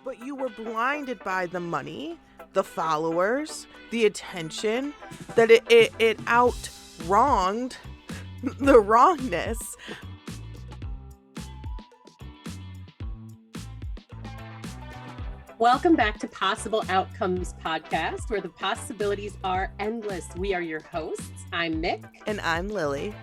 but you were blinded by the money, the followers, the attention, that it out wronged the wrongness. Welcome back to Possible Outcomes Podcast, where the possibilities are endless. We are your hosts. I'm Mick. And I'm Lilly.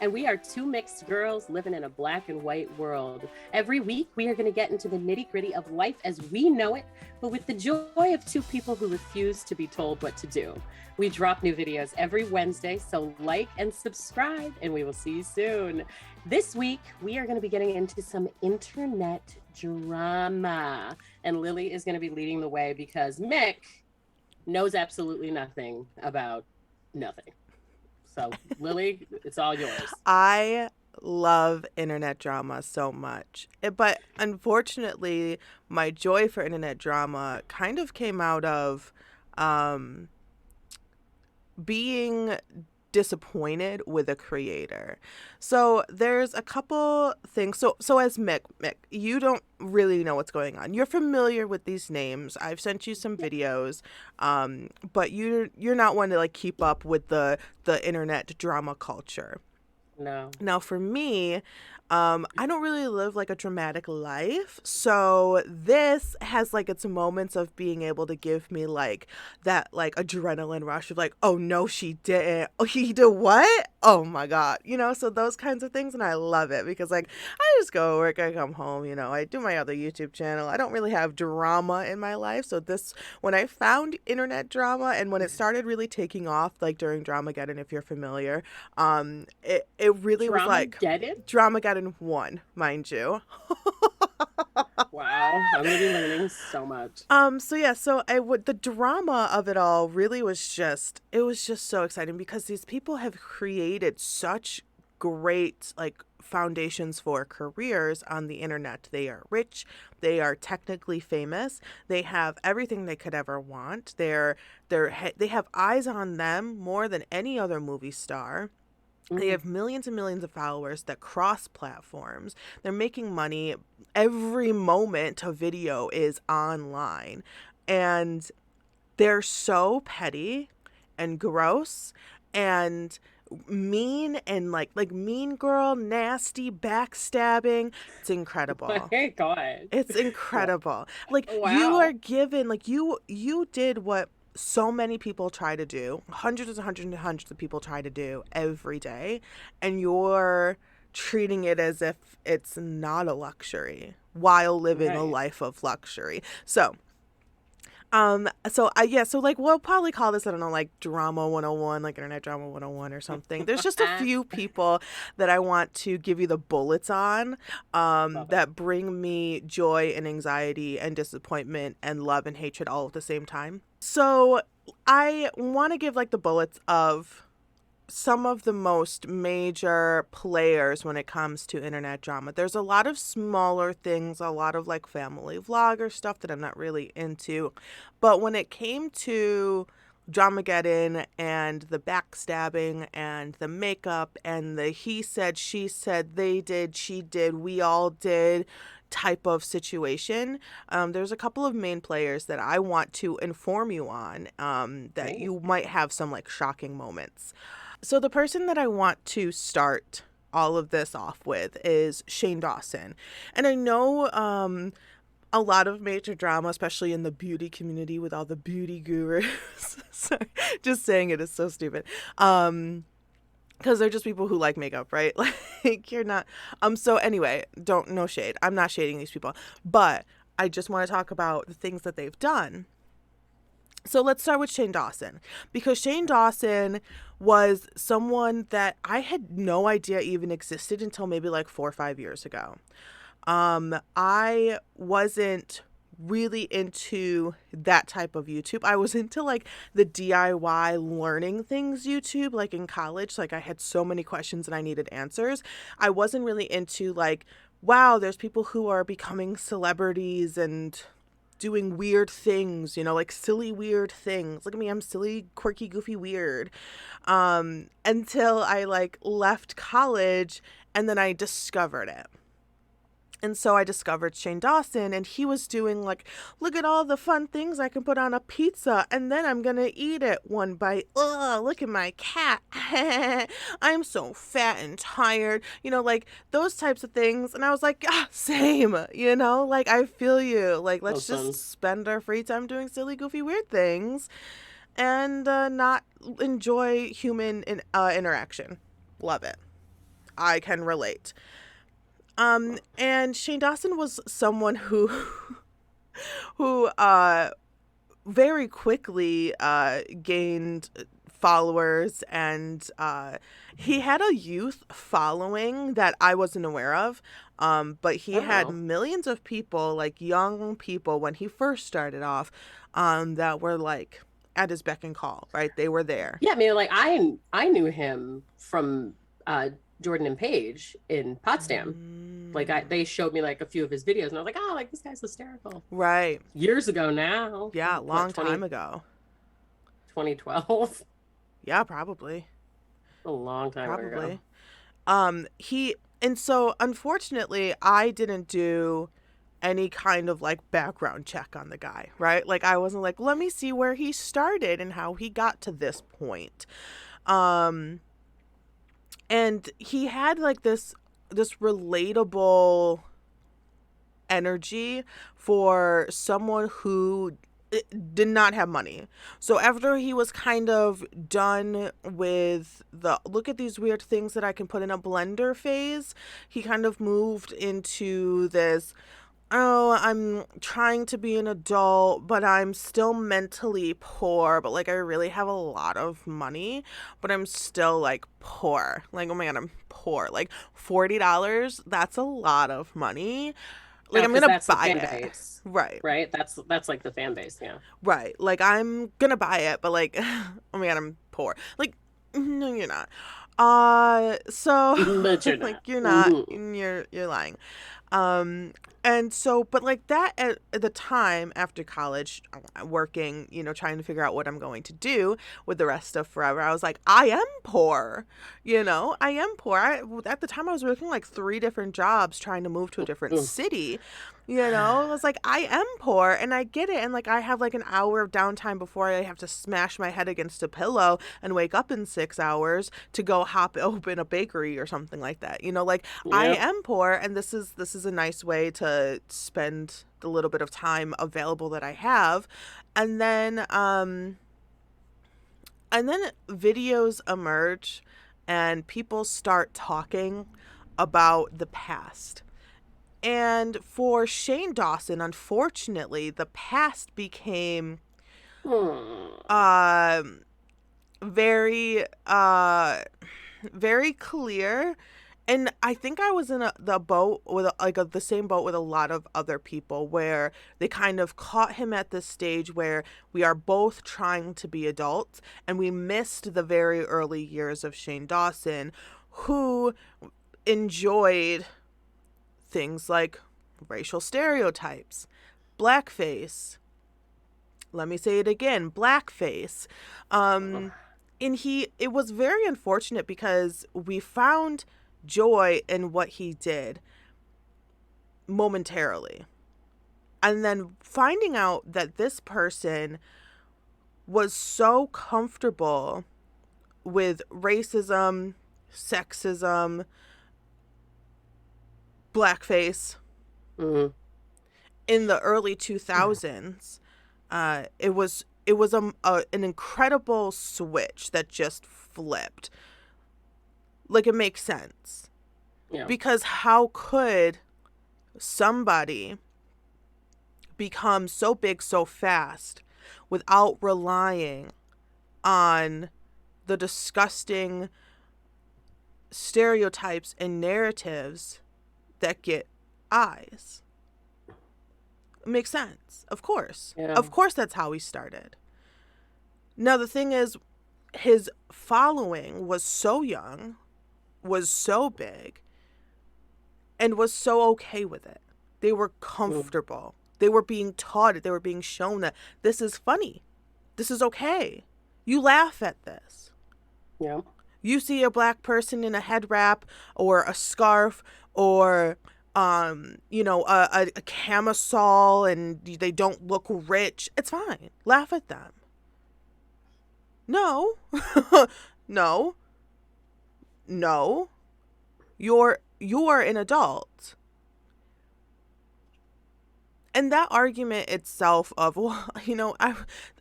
And we are two mixed girls living in a black and white world. Every week, we are going to get into the nitty-gritty of life as we know it, but with the joy of two people who refuse to be told what to do. We drop new videos every Wednesday, so like and subscribe, and we will see you soon. This week, we are going to be getting into some internet drama, and Lilly is going to be leading the way because Mick knows absolutely nothing about nothing. So, Lilly, it's all yours. I love internet drama so much. But unfortunately, my joy for internet drama kind of came out of being disappointed with a creator. So there's a couple things. So as Mick, you don't really know what's going on. You're familiar with these names. I've sent you some videos, but you're not one to like keep up with the internet drama culture. No. Now for me, I don't really live like a dramatic life, so this has like its moments of being able to give me like that like adrenaline rush of like, oh no, she didn't. Oh, he did what? Oh my God, so those kinds of things, and I love it because like I just go to work, I come home, I do my other YouTube channel. I don't really have drama in my life, so this when I found internet drama and when it started really taking off, like during Dramageddon, if you're familiar, it really was like Dramageddon 1, mind you. Wow, I'm gonna be learning so much. So the drama of it all really was just so exciting because these people have created such great like foundations for careers on the internet. They are rich, they are technically famous, they have everything they could ever want. They have eyes on them more than any other movie star. They have millions and millions of followers that cross platforms. They're making money. Every moment a video is online. And they're so petty and gross and mean and like mean girl, nasty, backstabbing. It's incredible. Oh my God. It's incredible. Like wow. You are given, like you did what so many people try to do, hundreds of people try to do every day, and you're treating it as if it's not a luxury while living a life of luxury. So we'll probably call this, I don't know, like drama 101, like internet drama 101 or something. There's just a few people that I want to give you the bullets on that bring me joy and anxiety and disappointment and love and hatred all at the same time. So I want to give like the bullets of some of the most major players when it comes to internet drama. There's a lot of smaller things, a lot of like family vlogger stuff that I'm not really into. But when it came to Dramageddon and the backstabbing and the makeup and the he said, she said, they did, she did, we all did type of situation, there's a couple of main players that I want to inform you on that you might have some like shocking moments. So the person that I want to start all of this off with is Shane Dawson. And I know a lot of major drama, especially in the beauty community with all the beauty gurus. Sorry, just saying it is so stupid. Because they're just people who like makeup, right? Like you're not. So anyway, no shade. I'm not shading these people. But I just want to talk about the things that they've done. So let's start with Shane Dawson, because Shane Dawson was someone that I had no idea even existed until maybe like 4 or 5 years ago. I wasn't really into that type of YouTube. I was into like the DIY learning things YouTube, like in college. Like I had so many questions and I needed answers. I wasn't really into like, wow, there's people who are becoming celebrities and doing weird things, like silly weird things. Look at me, I'm silly, quirky, goofy, weird. Until I like left college and then I discovered it. And so I discovered Shane Dawson, and he was doing like, look at all the fun things I can put on a pizza, and then I'm gonna eat it one bite. Ugh, look at my cat. I'm so fat and tired. Like those types of things. And I was like, same. Like I feel you. Like let's just spend our free time doing silly, goofy, weird things, and not enjoy human interaction. Love it. I can relate. And Shane Dawson was someone who very quickly gained followers, and he had a youth following that I wasn't aware of. But he had millions of people, like young people, when he first started off, that were like at his beck and call, right? They were there. Yeah, I mean, like I knew him from Jordan and Paige in Potsdam. Like they showed me like a few of his videos, and I was like, oh, like this guy's hysterical. Right. Years ago now. Yeah, long time ago. 2012. Yeah, probably. A long time ago. And so unfortunately I didn't do any kind of like background check on the guy, right? Like I wasn't like, let me see where he started and how he got to this point. And he had like this relatable energy for someone who did not have money. So after he was kind of done with the look at these weird things that I can put in a blender phase, he kind of moved into this, oh, I'm trying to be an adult, but I'm still mentally poor. But like, I really have a lot of money, but I'm still like poor. Like, oh my God, I'm poor. Like $40, that's a lot of money. Like, I'm gonna buy it. Right. That's like the fan base. Yeah. Right. Like, I'm gonna buy it, but like, oh my God, I'm poor. Like, no, you're not. So But you're not. like, you're not. You're lying. And so, but like that at the time after college, working, trying to figure out what I'm going to do with the rest of forever, I was like, I am poor, I am poor. At the time I was working like 3 different jobs trying to move to a different city. I was like, I am poor, and I get it. And like, I have like an hour of downtime before I have to smash my head against a pillow and wake up in 6 hours to go hop open a bakery or something like that. Like, yep. I am poor, and this is a nice way to spend the little bit of time available that I have. And then videos emerge and people start talking about the past. And for Shane Dawson, unfortunately, the past became very very clear. And I think I was in the boat with the same boat with a lot of other people, where they kind of caught him at this stage where we are both trying to be adults, and we missed the very early years of Shane Dawson, who enjoyed things like racial stereotypes, blackface. Let me say it again, blackface. And it was very unfortunate because we found joy in what he did momentarily. And then finding out that this person was so comfortable with racism, sexism, blackface in the early 2000s, it was an incredible switch that just flipped. Like, it makes sense. Yeah. Because how could somebody become so big so fast without relying on the disgusting stereotypes and narratives that get eyes? It makes sense. Of course. Yeah. Of course that's how he started. Now, the thing is, his following was so young, was so big, and was so okay with it. They were comfortable. They were being taught it. They were being shown that this is funny. This is okay. You laugh at this. Yeah. You see a black person in a head wrap or a scarf or a camisole and they don't look rich, it's fine. Laugh at them. No. No. No. You're an adult. And that argument itself of, well,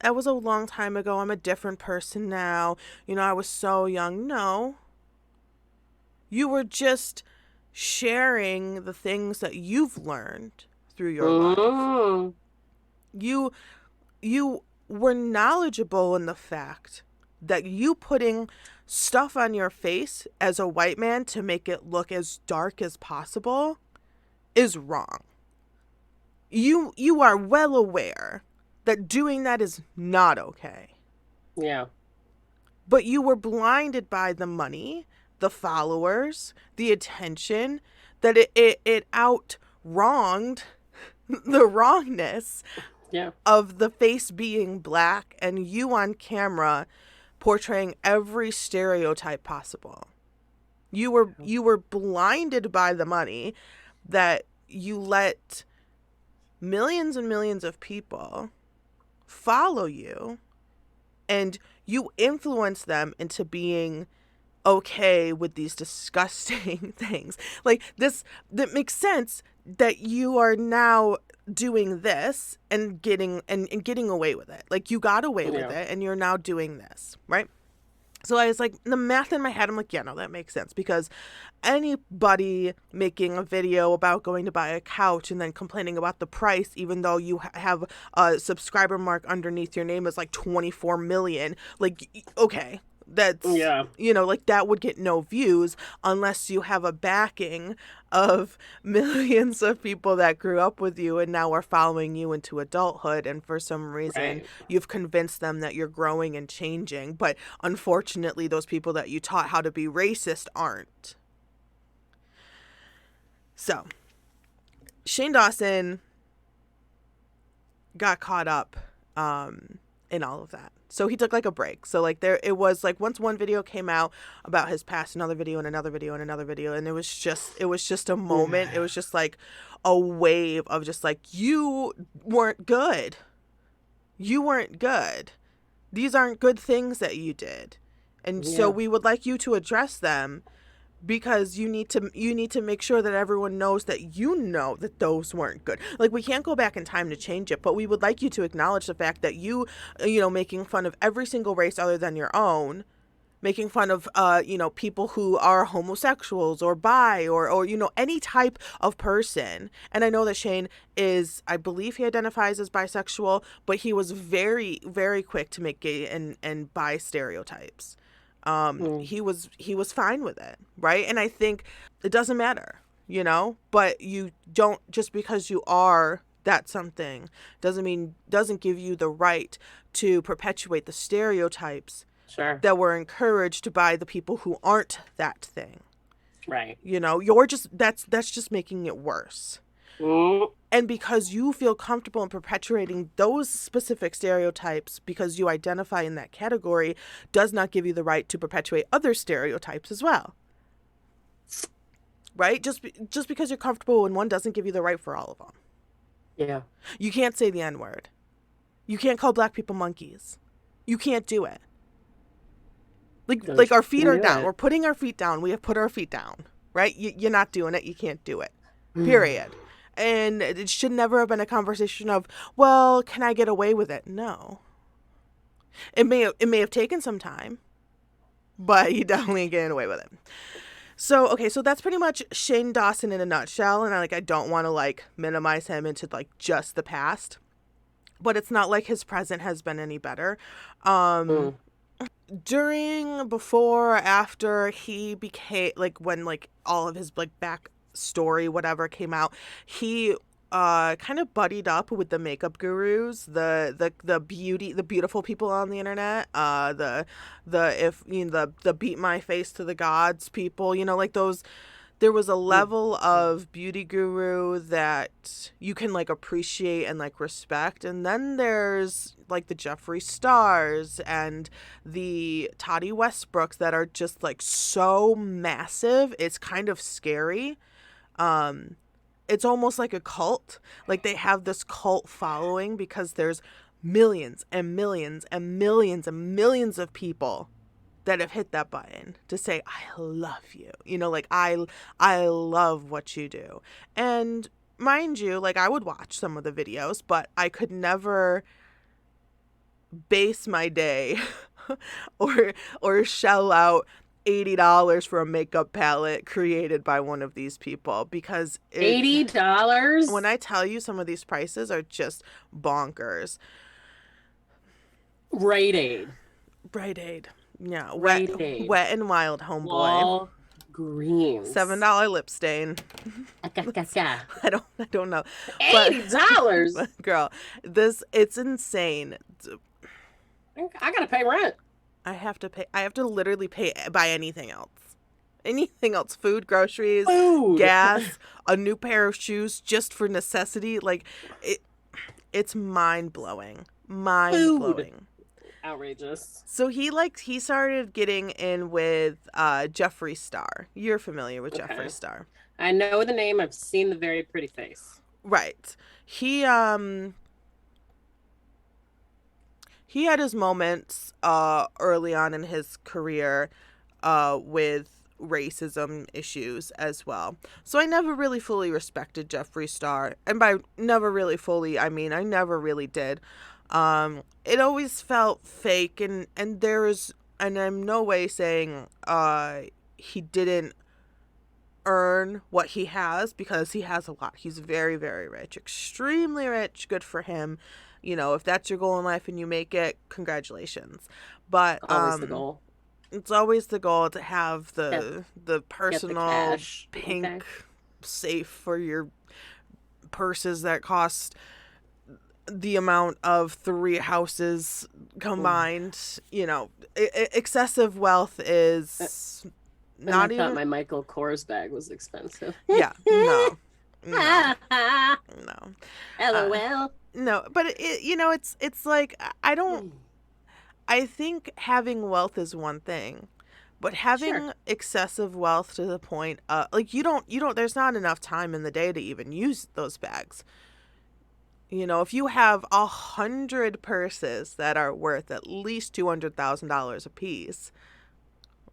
that was a long time ago. I'm a different person now. I was so young. No. You were just sharing the things that you've learned through your life. You were knowledgeable in the fact that you putting stuff on your face as a white man to make it look as dark as possible is wrong. You are well aware that doing that is not okay. Yeah. But you were blinded by the money, the followers, the attention, that it out-wronged the wrongness of the face being black and you on camera portraying every stereotype possible. You were blinded by the money that you let millions and millions of people follow you, and you influence them into being okay with these disgusting things. Like this, that makes sense that you are now doing this and getting away with it. Like you got away with it and you're now doing this, right? So I was like, the math in my head, I'm like, yeah, no, that makes sense, because anybody making a video about going to buy a couch and then complaining about the price, even though you have a subscriber mark underneath your name is like 24 million, like, okay, that's, like that would get no views unless you have a backing of millions of people that grew up with you and now are following you into adulthood, and for some reason you've convinced them that you're growing and changing, but unfortunately those people that you taught how to be racist aren't. So Shane Dawson got caught up in all of that. So he took like a break. So like it was like once one video came out about his past, another video and another video and another video, and it was just a moment. It was just like a wave of just like, you weren't good. You weren't good. These aren't good things that you did. And so we would like you to address them, because you need to make sure that everyone knows that you know that those weren't good. Like, we can't go back in time to change it, but we would like you to acknowledge the fact that you making fun of every single race other than your own, making fun of people who are homosexuals or bi or any type of person. And I know that Shane is, I believe he identifies as bisexual, but he was very, very quick to make gay and bi stereotypes. He was fine with it, right? And I think it doesn't matter, but you don't, just because you are that something doesn't give you the right to perpetuate the stereotypes that were encouraged by the people who aren't that thing. Right. You're just, that's just making it worse. And because you feel comfortable in perpetuating those specific stereotypes because you identify in that category, does not give you the right to perpetuate other stereotypes as well. Right? Just because you're comfortable in one doesn't give you the right for all of them. Yeah. You can't say the N-word. You can't call black people monkeys. You can't do it. Like our feet are down. We're putting our feet down. We have put our feet down. Right? You're not doing it. You can't do it. Period. And it should never have been a conversation of, well, can I get away with it? No. It may have taken some time, but you definitely ain't getting away with it. So, okay, so that's pretty much Shane Dawson in a nutshell. And I don't want to minimize him into just the past, but it's not like his present has been any better. During, before, after he became, when all of his back story whatever came out, he kind of buddied up with the makeup gurus, the beautiful people on the internet, the beat my face to the gods people, those. There was a level of beauty guru that you can appreciate and respect, and then there's the Jeffree Stars and the Toddy Westbrooks that are just so massive, it's kind of scary. it's almost like a cult. Like they have this cult following because there's millions and millions and millions and millions of people that have hit that button to say, I love you. You know, like I love what you do. And mind you, like I would watch some of the videos, but I could never base my day or shell out $80 for a makeup palette created by one of these people, because $80. When I tell you, some of these prices are just bonkers. Rite Aid. Yeah, Rite Aid. Wet and Wild, homeboy. Walgreens. $7 lip stain. I don't know. $80. But, girl, it's insane. I gotta pay rent. I have to literally buy anything else. Food, groceries, gas, a new pair of shoes just for necessity. Like it's mind-blowing. Outrageous. So he started getting in with Jeffree Star. You're familiar with Jeffree Star. I know the name. I've seen the very pretty face. Right. He had his moments early on in his career with racism issues as well. So I never really fully respected Jeffree Star. And by never really fully, I mean I never really did. It always felt fake, and I'm no way saying he didn't earn what he has, because he has a lot. He's very, very rich, extremely rich. Good for him. You know, if that's your goal in life and you make it, congratulations. But always the goal. It's always the goal to have the personal pink safe for your purses that cost the amount of 3 houses combined. You know, excessive wealth is not even. I thought my Michael Kors bag was expensive. Yeah, no. LOL. No, but it's like I think having wealth is one thing, but having excessive wealth to the point like you don't there's not enough time in the day to even use those bags. You know, if you have 100 purses that are worth at least $200,000 a piece,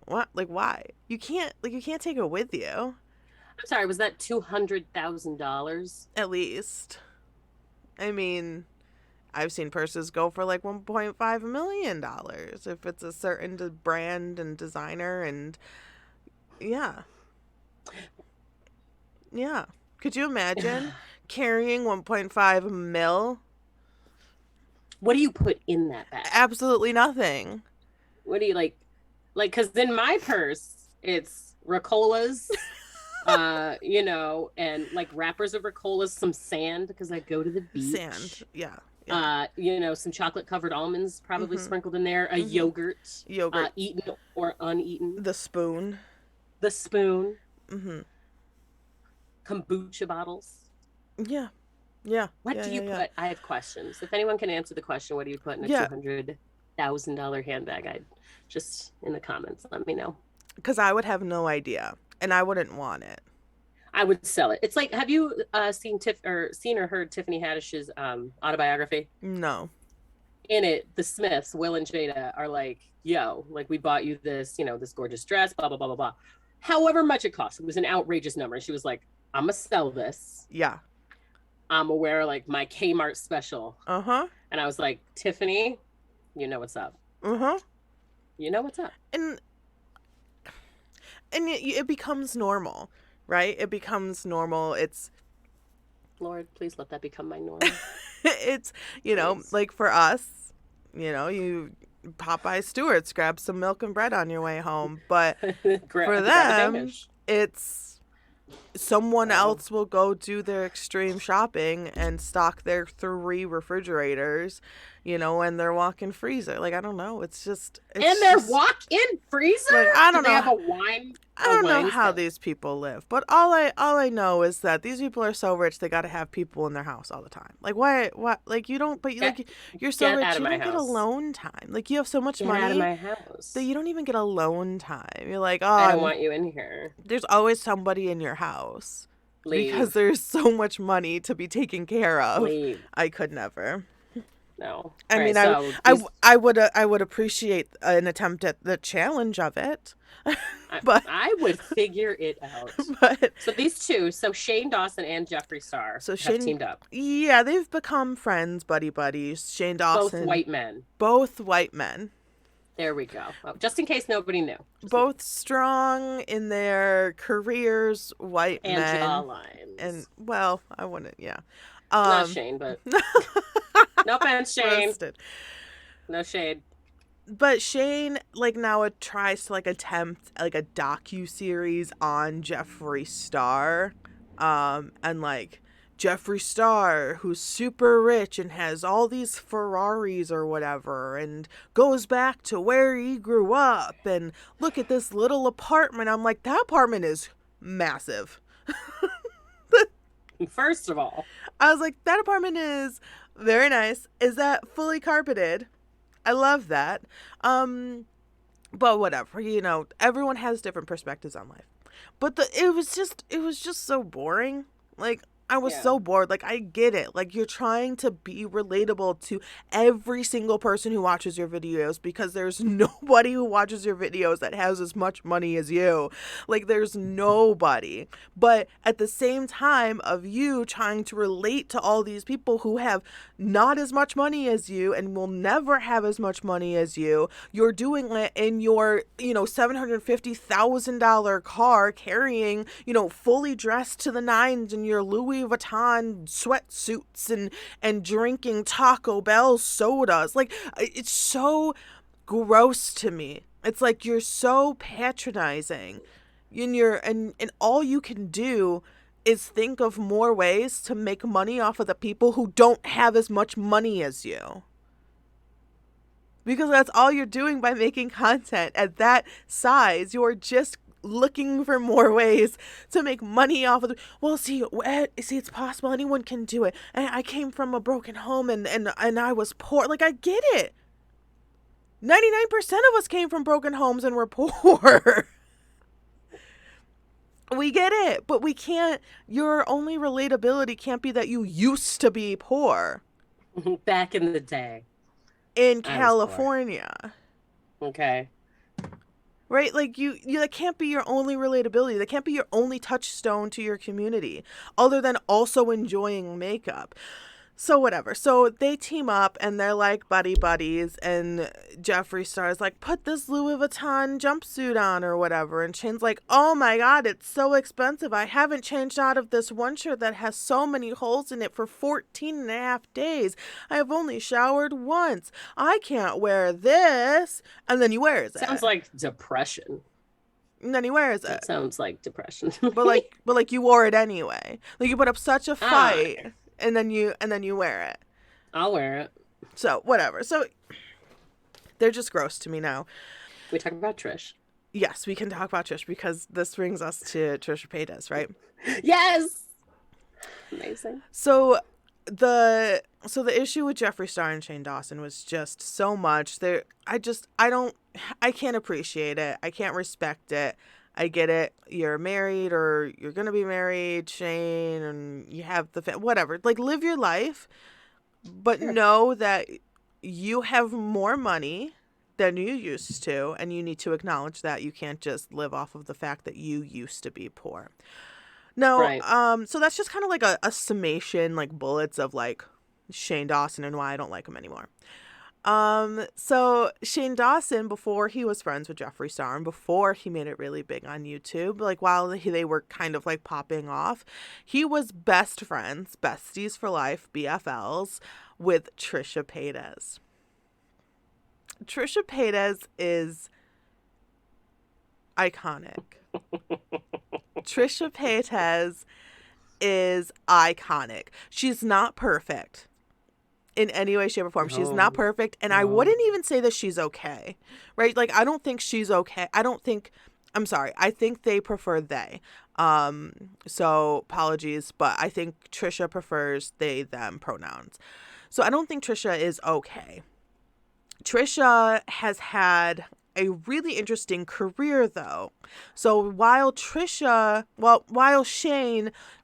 what? Like, why? You can't take it with you. I'm sorry, was that $200,000? At least. I mean, I've seen purses go for like $1.5 million if it's a certain brand and designer, and yeah. Could you imagine carrying 1.5 mil? What do you put in that bag? Absolutely nothing. What do you like? Because in my purse, it's Ricolas, and like wrappers of Ricolas, some sand because I go to the beach. Sand, yeah. Some chocolate covered almonds probably sprinkled in there. A yogurt, eaten or uneaten. The spoon. Kombucha bottles. Yeah. What do you put? I have questions. If anyone can answer the question, what do you put in a $200,000 handbag? I'd just in the comments let me know. Because I would have no idea, and I wouldn't want it. I would sell it. It's like, have you seen or heard Tiffany Haddish's autobiography? No. In it, the Smiths, Will and Jada, are like, yo, like we bought you this, this gorgeous dress, blah blah blah blah blah. However much it cost, it was an outrageous number. And she was like, I'm gonna sell this. Yeah. I'm gonna wear like my Kmart special. And I was like, Tiffany, you know what's up. You know what's up. And it becomes normal, right? It becomes normal. It's, Lord, please let that become my norm. It's, like for us, you Popeye Stewart's, grab some milk and bread on your way home. But for them, it's someone else will go do their extreme shopping and stock their 3 refrigerators, and their walk-in freezer. Like, I don't know. It's their walk-in freezer? Like, I don't know. They have a wine. I don't know how these people live, but all I know is that these people are so rich they got to have people in their house all the time. Like, why? Like, you don't. But you're so rich, you don't get alone time. Like, you have so much money out of my house that you don't even get alone time. You're like, oh, I don't want you in here. There's always somebody in your house. because Leave. there's so much money to be taken care of. Leave. I could never. No. I All right, mean, so these, I would appreciate an attempt at the challenge of it, but I would figure it out. but So these two, so Shane Dawson and Jeffree Star so have Shane, teamed up. yeah, they've become friends, buddy buddies. Shane Both Dawson, white men. both white men, There we go. Well, just in case nobody knew. both strong in their careers, white And men, jawlines. and well, I wouldn't, yeah, Not Shane, but no offense, Shane. roasted. No shade. But Shane, like, now it tries to, like, attempt, like, a docu-series on Jeffree Star. And, like, Jeffree Star, who's super rich and has all these Ferraris or whatever, and goes back to where he grew up, and look at this little apartment. I'm like, that apartment is massive. First of all, I was like, that apartment is very nice. Is that fully carpeted? I love that. But whatever, everyone has different perspectives on life. But it was just so boring. Like, I was so bored. Like, I get it. Like, you're trying to be relatable to every single person who watches your videos, because there's nobody who watches your videos that has as much money as you. Like, there's nobody. But at the same time of you trying to relate to all these people who have not as much money as you and will never have as much money as you, you're doing it in your, $750,000 car, carrying, fully dressed to the nines in your Louis Vuitton sweatsuits and drinking Taco Bell sodas. Like, it's so gross to me. It's like you're so patronizing, and all you can do is think of more ways to make money off of the people who don't have as much money as you. Because that's all you're doing by making content at that size. You're just looking for more ways to make money off of the, well, see, it's possible, anyone can do it, and I came from a broken home and I was poor. Like, I get it. 99% of us came from broken homes and we're poor. We get it, but we can't, your only relatability can't be that you used to be poor. Back in the day. In California. Okay. Right? Like, you that can't be your only relatability. That can't be your only touchstone to your community, other than also enjoying makeup. So whatever. So they team up and they're like buddies, and Jeffree Star's like, put this Louis Vuitton jumpsuit on or whatever. And Shane's like, oh my God, it's so expensive. I haven't changed out of this one shirt that has so many holes in it for 14 and a half days. I have only showered once. I can't wear this. And then he wears it. Sounds like depression. And then he wears it. That sounds like depression. but like you wore it anyway. Like, you put up such a fight. And then you wear it. I'll wear it. So whatever. So they're just gross to me now. We talk about Trish. Yes, we can talk about Trish, because this brings us to Trisha Paytas, right? Yes. Amazing. So the issue with Jeffree Star and Shane Dawson was just so much. I can't appreciate it. I can't respect it. I get it. You're married, or you're going to be married, Shane, and you have whatever. Like, live your life, but know that you have more money than you used to, and you need to acknowledge that. You can't just live off of the fact that you used to be poor. No, right. So that's just kind of like a summation, like bullets of like Shane Dawson and why I don't like him anymore. So Shane Dawson, before he was friends with Jeffree Star and before he made it really big on YouTube, like while they were kind of like popping off, he was besties for life, BFLs, with Trisha Paytas. Trisha Paytas is iconic. Trisha Paytas is iconic. She's not perfect in any way, shape, or form. She's not perfect. And I wouldn't even say that she's okay, right? Like, I don't think she's okay. I'm sorry. I think they prefer they. So apologies, but I think Trisha prefers they, them pronouns. So I don't think Trisha is okay. Trisha has had a really interesting career, though. So while Shane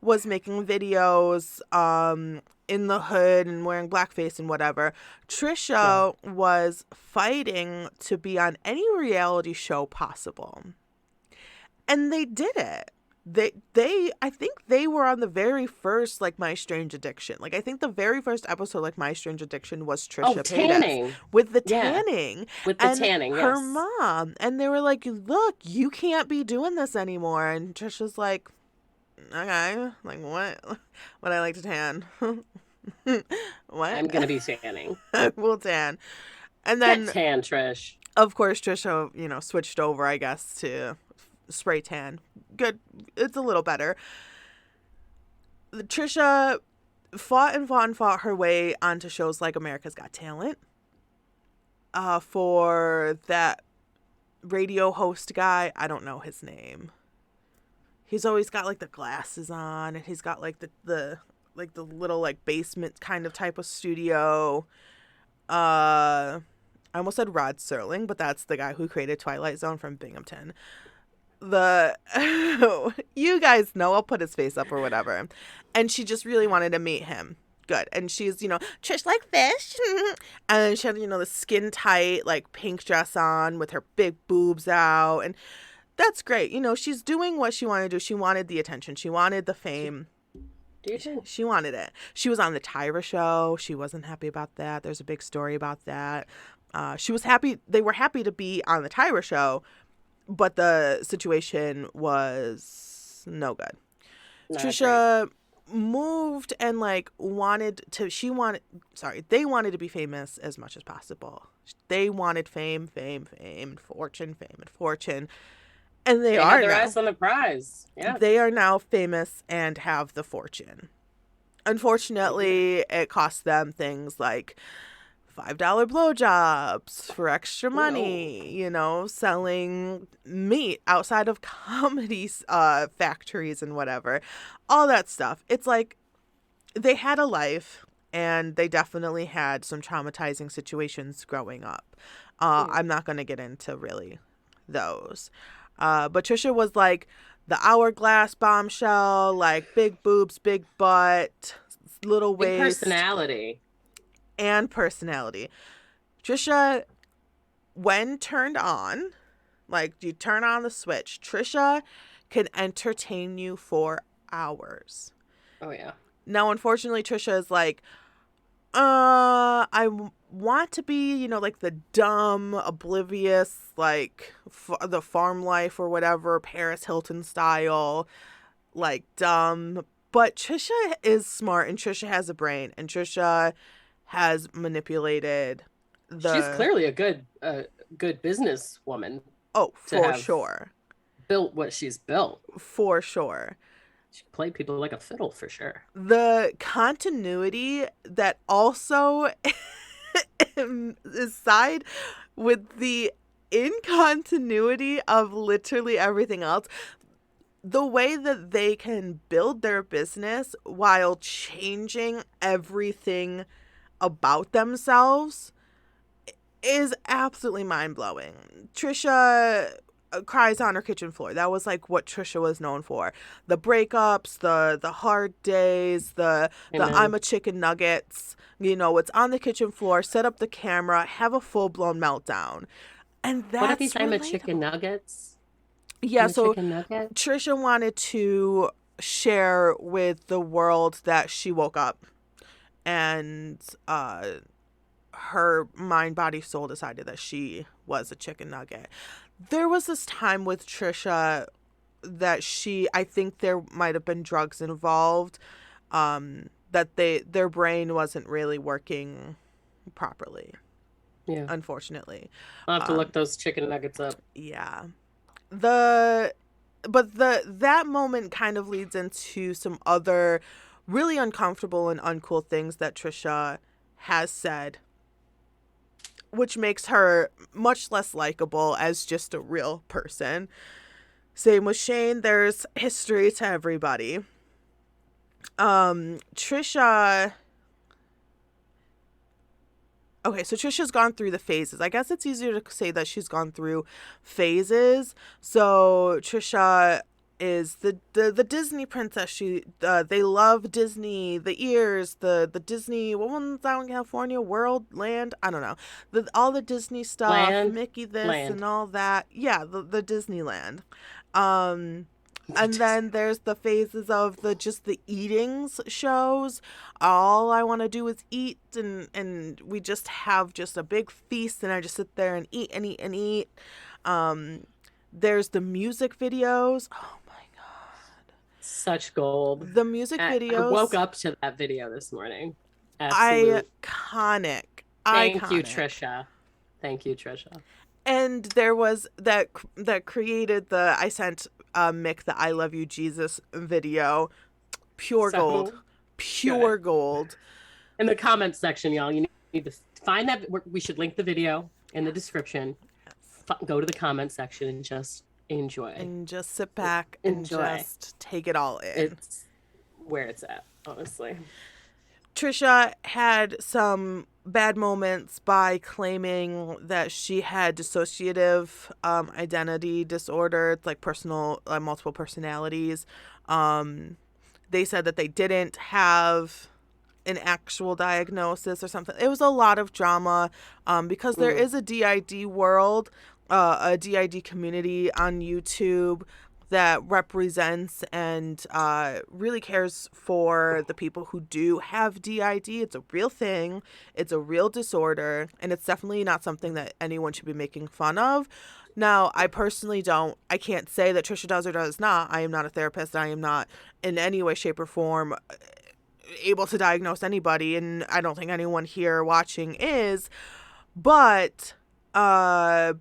was making videos in the hood and wearing blackface and whatever, Trisha was fighting to be on any reality show possible. And they did it. I think they were on the very first, like, My Strange Addiction. Like, I think the very first episode, like, My Strange Addiction was Trisha Paytas tanning. with the tanning. With the tanning, yes. Her mom. And they were like, look, you can't be doing this anymore. And Trisha's like, okay, like, what? Would I like to tan? What? I'm going to be tanning. We'll tan. And then, Get tan, Trish. Of course, Trisha, switched over, I guess, to spray tan. Good. It's a little better. Trisha fought her way onto shows like America's Got Talent. For that radio host guy, I don't know his name. He's always got like the glasses on, and he's got like the little like basement kind of type of studio. I almost said Rod Serling, but that's the guy who created Twilight Zone from Binghamton. You guys know, I'll put his face up or whatever. And she just really wanted to meet him. Good. And she's, Trish like fish. And she had, the skin tight, like pink dress on with her big boobs out. And that's great. She's doing what she wanted to do. She wanted the attention. She wanted the fame. She wanted it. She was on the Tyra show. She wasn't happy about that. There's a big story about that. She was happy. They were happy to be on the Tyra show, but the situation was no good. Trisha moved and they wanted to be famous as much as possible. They wanted fame, fortune. And they are their now. eyes on the prize. Yeah. They are now famous and have the fortune. Unfortunately, it cost them things like $5 blowjobs for extra money, selling meat outside of comedy factories and whatever. All that stuff. It's like they had a life, and they definitely had some traumatizing situations growing up. I'm not going to get into really those. But Trisha was like the hourglass bombshell, like big boobs, big butt, little waist. Personality. Trisha, when turned on, like you turn on the switch, Trisha can entertain you for hours. Oh, yeah. Now, unfortunately, Trisha is like, I want to be, like the dumb, oblivious, like the farm life or whatever, Paris Hilton style, like dumb. But Trisha is smart, and Trisha has a brain, and Trisha has manipulated She's clearly a good business woman. Oh, for sure. Built what she's built. For sure. She played people like a fiddle, for sure. The continuity that also is side with the incontinuity of literally everything else. The way that they can build their business while changing everything about themselves is absolutely mind-blowing. Trisha cries on her kitchen floor. That was like what Trisha was known for. The breakups, the hard days, the I'm a chicken nuggets. It's on the kitchen floor, set up the camera, have a full-blown meltdown. And that's what if he's I'm a chicken nuggets? Yeah, so Trisha wanted to share with the world that she woke up and her mind, body, soul decided that she was a chicken nugget. There was this time with Trisha that I think there might have been drugs involved, that their brain wasn't really working properly. Yeah. Unfortunately. I'll have to look those chicken nuggets up. Yeah. That moment kind of leads into some other really uncomfortable and uncool things that Trisha has said, which makes her much less likable as just a real person. Same with Shane. There's history to everybody. Trisha. Okay, so Trisha's gone through the phases. I guess it's easier to say that she's gone through phases. So Trisha is the Disney princess. They love Disney, the ears, the Disney. What one's out in California? World, Land. I don't know. All the Disney stuff, Mickey this and all that. Yeah, the Disneyland. And then there's the phases of the eatings shows. All I want to do is eat, and we just have just a big feast, and I just sit there and eat and eat and eat. There's the music videos. Oh my God. Such gold. The music videos. I woke up to that video this morning. Absolute. Iconic. Thank you, Trisha. Thank you, Trisha. And there was that created I sent Mick the I Love You Jesus video. Pure gold. Pure gold. In the comments section, y'all, you need to find that. We should link the video in the description. Go to the comment section and just enjoy. And just sit back and just take it all in. It's where it's at, honestly. Trisha had some bad moments by claiming that she had dissociative identity disorder. It's like multiple personalities. They said that they didn't have an actual diagnosis or something. It was a lot of drama because there is a DID world, a DID community on YouTube that represents and really cares for the people who do have DID. It's a real thing. It's a real disorder. And it's definitely not something that anyone should be making fun of. Now, I personally I can't say that Trisha does or does not. I am not a therapist. I am not in any way, shape, or form able to diagnose anybody. And I don't think anyone here watching is. But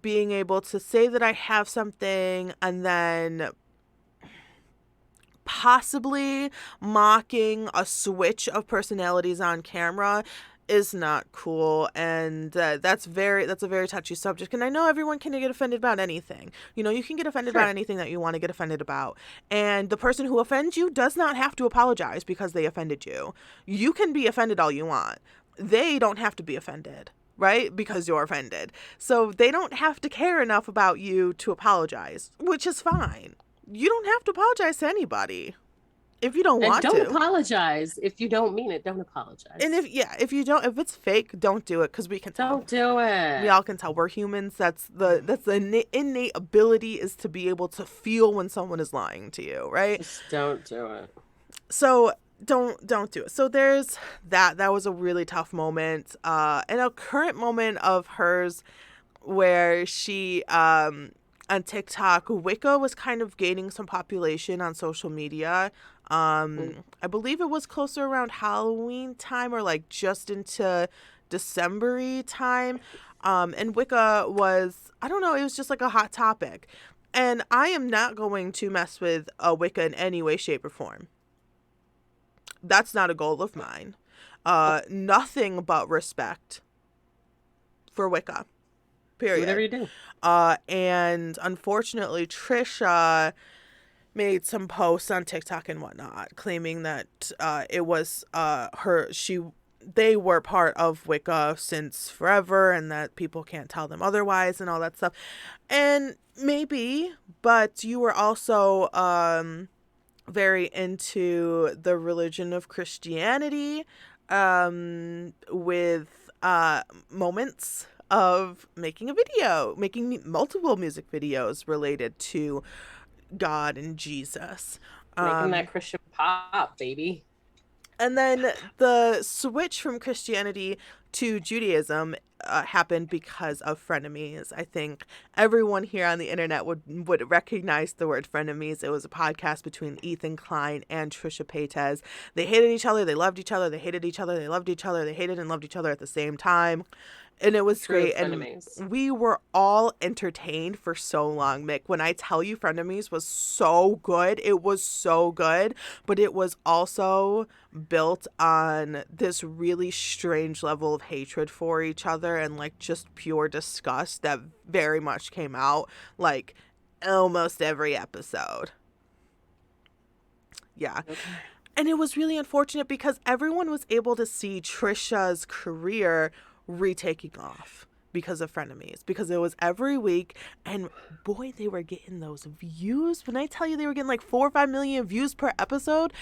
being able to say that I have something and then possibly mocking a switch of personalities on camera is not cool, and that's a very touchy subject. And I know everyone can get offended about anything. You know, you can get offended about anything that you want to get offended about, and the person who offends you does not have to apologize because they offended you. You can be offended all you want. They don't have to be offended, right? Because you're offended. So they don't have to care enough about you to apologize, which is fine. You don't have to apologize to anybody if you don't want to. Don't apologize if you don't mean it. Don't apologize. And if it's fake, don't do it, because we can tell. Don't do it. We all can tell. We're humans. That's the innate ability, is to be able to feel when someone is lying to you, right? Just don't do it. So don't do it. So there's that was a really tough moment, and a current moment of hers where she on TikTok, Wicca was kind of gaining some population on social media. I believe it was closer around Halloween time, or like just into December-y time. And Wicca was, I don't know, it was just like a hot topic. And I am not going to mess with a Wicca in any way, shape, or form. That's not a goal of mine. Nothing but respect for Wicca. Period. Whatever you do. And unfortunately, Trisha made some posts on TikTok and whatnot, claiming that it was they were part of Wicca since forever, and that people can't tell them otherwise, and all that stuff. And maybe, but you were also very into the religion of Christianity, with moments of making multiple music videos related to God and Jesus. Making that Christian pop, baby. And then the switch from Christianity to Judaism happened because of frenemies. I think everyone here on the internet would recognize the word frenemies. It was a podcast between Ethan Klein and Trisha Paytas. They hated each other, they loved each other, they hated each other, they loved each other, they hated and loved each other at the same time. And it was great. Frenemies. And we were all entertained for so long, Mick. When I tell you Frenemies was so good, it was so good. But it was also built on this really strange level of hatred for each other and like just pure disgust that very much came out like almost every episode. Yeah. Okay. And it was really unfortunate because everyone was able to see Trisha's career retaking off because of Frenemies, because it was every week, and boy, they were getting those views. When I tell you they were getting like 4 or 5 million views per episode,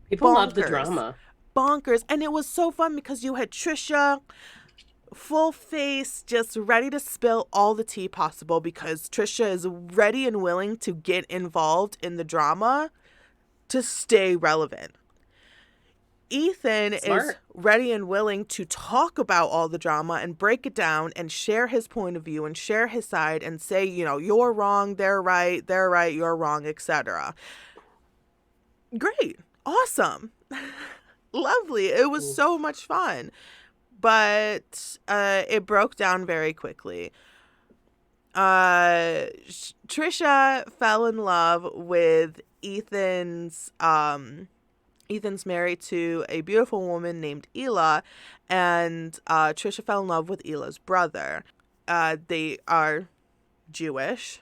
People love the drama. Bonkers. And it was so fun because you had Trisha, full face, just ready to spill all the tea possible, because Trisha is ready and willing to get involved in the drama to stay relevant. Ethan is ready and willing to talk about all the drama and break it down and share his point of view and share his side and say, you know, you're wrong, they're right, you're wrong, etc. Great. Awesome. Lovely. It was so much fun. But it broke down very quickly. Trisha fell in love with Ethan's married to a beautiful woman named Ela, and Trisha fell in love with Ela's brother. They are Jewish,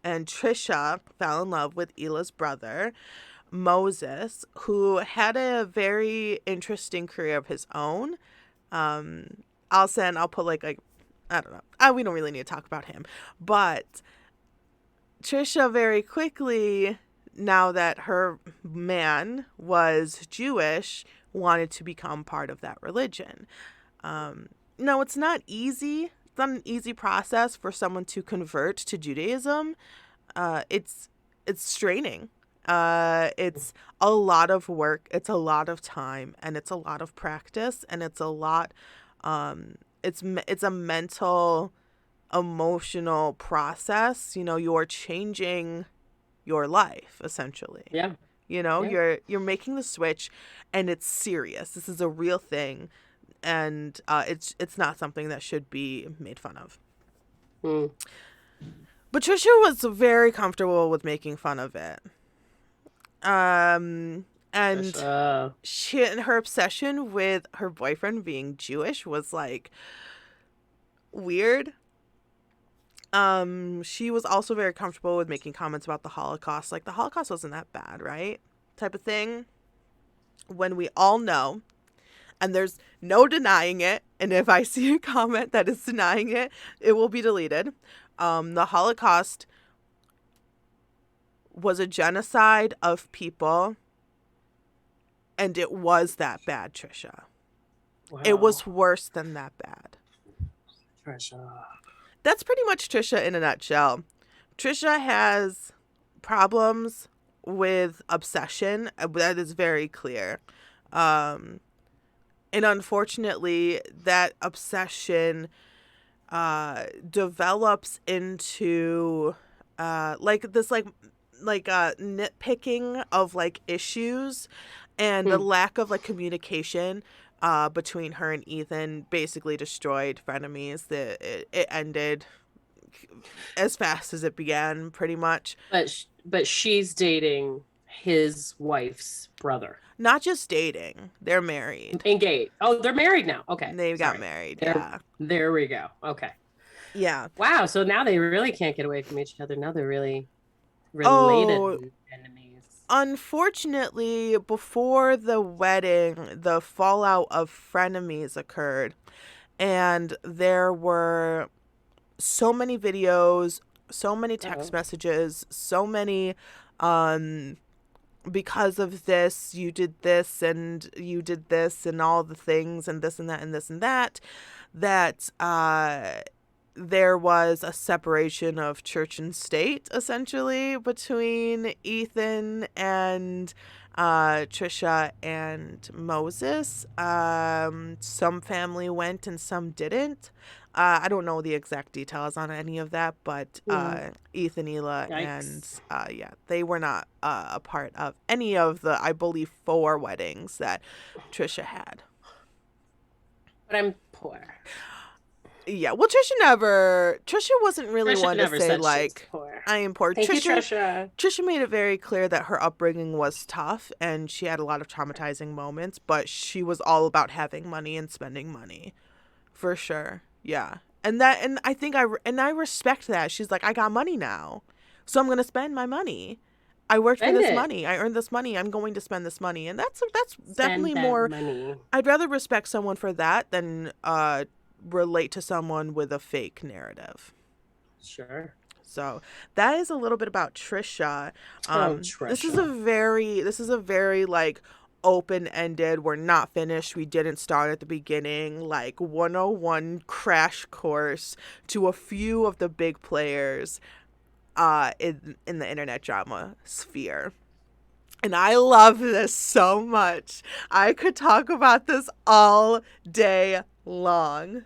and Trisha fell in love with Ela's brother, Moses, who had a very interesting career of his own. I'll put like I don't know. We don't really need to talk about him, but Trisha very quickly, now that her man was Jewish, wanted to become part of that religion. No, it's not easy. It's not an easy process for someone to convert to Judaism. It's straining. It's a lot of work. It's a lot of time, and it's a lot of practice, and it's a lot. It's a mental, emotional process. You know, you're changing your life essentially. Yeah. You know, you're making the switch, and it's serious. This is a real thing, and it's not something that should be made fun of. But Trisha was very comfortable with making fun of it. And her obsession with her boyfriend being Jewish was like weird. She was also very comfortable with making comments about the Holocaust, like the Holocaust wasn't that bad, right? Type of thing. When we all know, and there's no denying it, and if I see a comment that is denying it, it will be deleted. The Holocaust was a genocide of people, and it was that bad, Trisha. Wow. It was worse than that bad. Trisha. That's pretty much Trisha in a nutshell. Trisha has problems with obsession. That is very clear. And unfortunately, that obsession develops into nitpicking of like issues, and the lack of like communication between her and Ethan basically destroyed Frenemies. It ended as fast as it began, pretty much. But she's dating his wife's brother. Not just dating; they're married. Engaged. Oh, they're married now. Okay, they got married. There we go. Okay. Yeah. Wow. So now they really can't get away from each other. Now they're really related enemies. Unfortunately, before the wedding, the fallout of Frenemies occurred, and there were so many videos, so many text messages, so many because of this, you did this and you did this and all the things and this and that and this and that, there was a separation of church and state, essentially, between Ethan and Trisha and Moses. Some family went and some didn't. I don't know the exact details on any of that, but Ethan, Ela, Yikes. and they were not a part of any of the, I believe, 4 weddings that Trisha had. But I'm poor. Yeah, well, Trisha wasn't really one to say, like, I am poor. Thank you, Trisha. Trisha made it very clear that her upbringing was tough, and she had a lot of traumatizing moments, but she was all about having money and spending money, for sure. Yeah, and I think I respect that. She's like, I got money now, so I'm gonna spend my money. I worked for this money. I earned this money. I'm going to spend this money, and that's definitely more. Money. I'd rather respect someone for that than relate to someone with a fake narrative. Sure. So that is a little bit about Trisha. Oh, This is Trisha. a very like open-ended, we're not finished, we didn't start at the beginning, like 101 crash course to a few of the big players in the internet drama sphere. And I love this so much. I could talk about this all day long.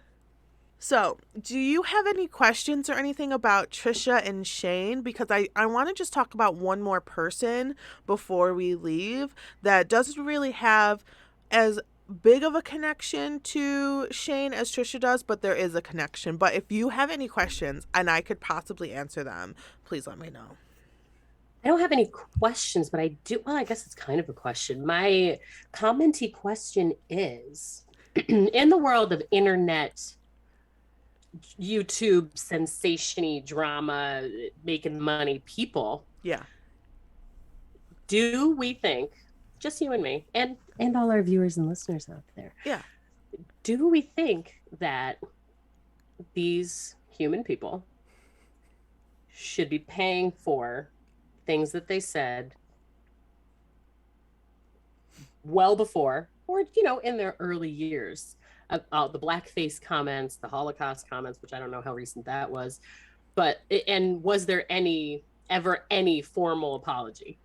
So, do you have any questions or anything about Trisha and Shane? Because I want to just talk about one more person before we leave that doesn't really have as big of a connection to Shane as Trisha does, but there is a connection. But if you have any questions and I could possibly answer them, please let me know. I don't have any questions, but I do. Well, I guess it's kind of a question. My commenty question is in the world of internet, YouTube, sensation-y drama, making money people, Yeah. do we think, just you and me, and all our viewers and listeners out there, Yeah. do we think that these human people should be paying for things that they said well before, or in their early years? The blackface comments, the Holocaust comments, which I don't know how recent that was, and was there ever any formal apology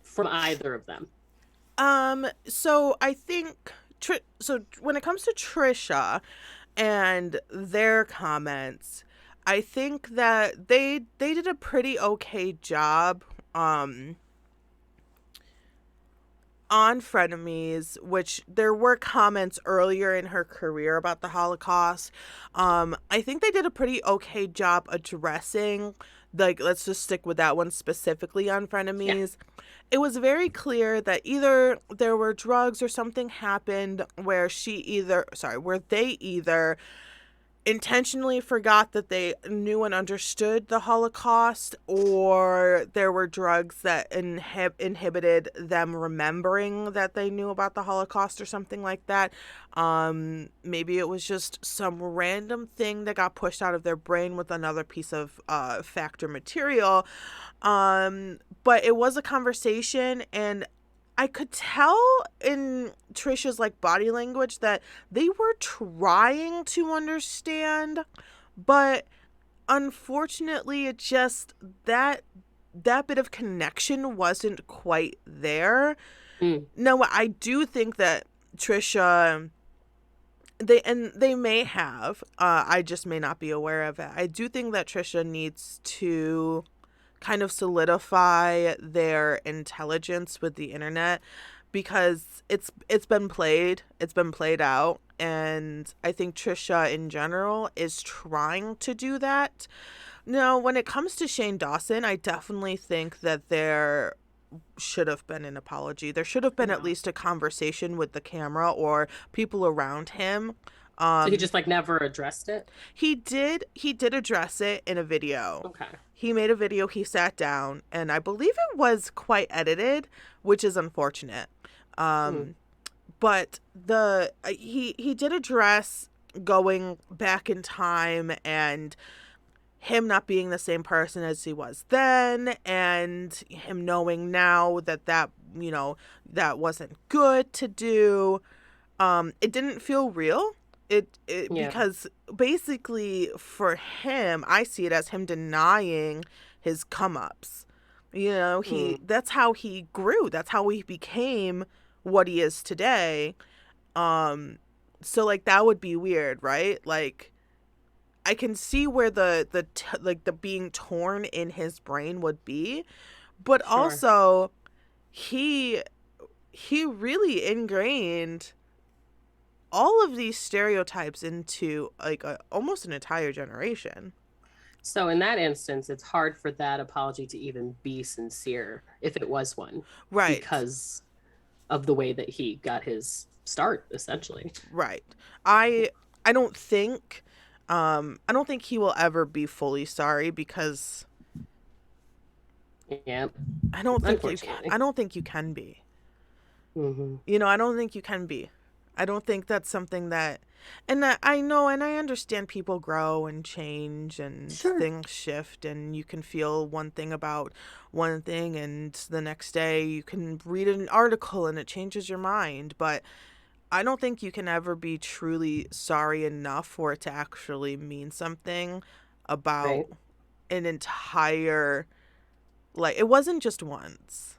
from either of them? So I think so when it comes to Trisha and their comments, I think that they did a pretty okay job on Frenemies, which there were comments earlier in her career about the Holocaust. I think they did a pretty okay job addressing, like, let's just stick with that one specifically on Frenemies. Yeah. It was very clear that either there were drugs or something happened where where they either intentionally forgot that they knew and understood the Holocaust, or there were drugs that inhibited them remembering that they knew about the Holocaust or something like that. Maybe it was just some random thing that got pushed out of their brain with another piece of factor material. But it was a conversation, and I could tell in Trisha's like body language that they were trying to understand, but unfortunately it just that bit of connection wasn't quite there. No, I do think that Trisha, they may have, I just may not be aware of it. I do think that Trisha needs to kind of solidify their intelligence with the internet, because it's been played out, and I think Trisha in general is trying to do that. Now, when it comes to Shane Dawson, I definitely think that there should have been an apology. There should have been at least a conversation with the camera or people around him. So he just like never addressed it? He did address it in a video. Okay. He made a video, he sat down, and I believe it was quite edited, which is unfortunate. But he did address going back in time and him not being the same person as he was then, and him knowing now that wasn't good to do. It didn't feel real. Because basically for him, I see it as him denying his come-ups. That's how he grew. That's how he became what he is today. So like that would be weird, right? Like I can see where the being torn in his brain would be, but sure. Also he really ingrained all of these stereotypes into like almost an entire generation. So in that instance, it's hard for that apology to even be sincere, if it was one, right? Because of the way that he got his start, essentially. Right. I don't think he will ever be fully sorry, because I don't think you can be. Mm-hmm. I don't think you can be. I don't think that's something that, and I know and I understand people grow and change and Sure. things shift, and you can feel one thing about one thing and the next day you can read an article and it changes your mind. But I don't think you can ever be truly sorry enough for it to actually mean something about Right. an entire, like, it wasn't just once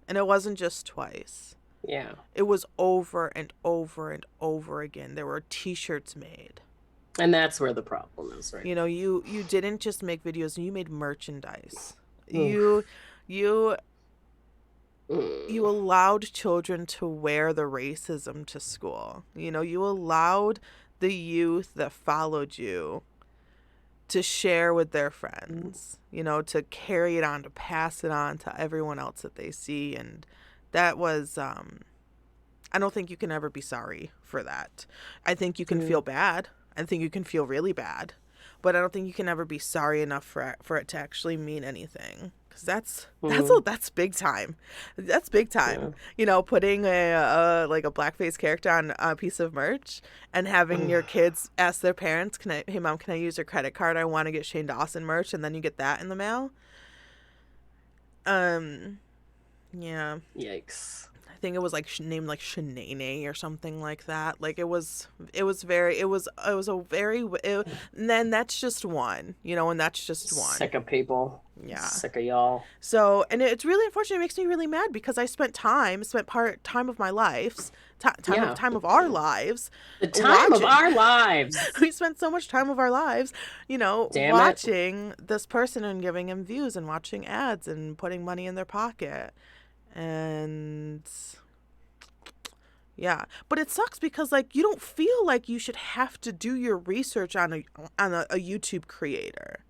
and it wasn't just twice. Yeah. It was over and over and over again. There were t-shirts made. And that's where the problem is, right? You know, you didn't just make videos, you made merchandise. Oof. You you Mm. allowed children to wear the racism to school. You know, you allowed the youth that followed you to share with their friends, you know, to carry it on, to pass it on to everyone else that they see. And that was, I don't think you can ever be sorry for that. I think you can feel bad. I think you can feel really bad. But I don't think you can ever be sorry enough for it to actually mean anything. Because that's big time. That's big time. Yeah. You know, putting a like a blackface character on a piece of merch and having your kids ask their parents, "Hey mom, can I use your credit card? I want to get Shane Dawson merch," and then you get that in the mail. Yeah. Yikes. I think it was like named like Shanae or something like that. Like it was a very, and then that's just one, you know, and that's just one. Sick of people. Yeah. Sick of y'all. So, and it's really unfortunate. It makes me really mad because I spent time of my lives, time of our lives. The time of our lives. We spent so much time of our lives, you know, watching this person and giving him views and watching ads and putting money in their pocket. And yeah, but it sucks because like you don't feel like you should have to do your research on a YouTube creator.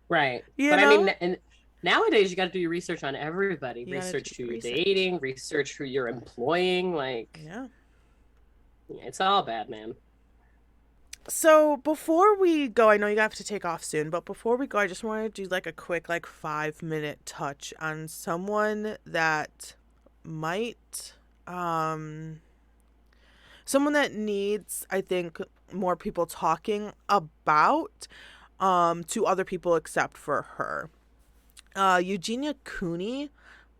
Right. You but know? I mean, and nowadays you got to do your research on everybody. Research who you're dating, research who you're employing. Like, yeah, it's all bad, man. So before we go, I know you have to take off soon, but before we go, I just want to do like a quick, like 5-minute touch on someone that might, someone that needs, I think, more people talking about, to other people except for her. Eugenia Cooney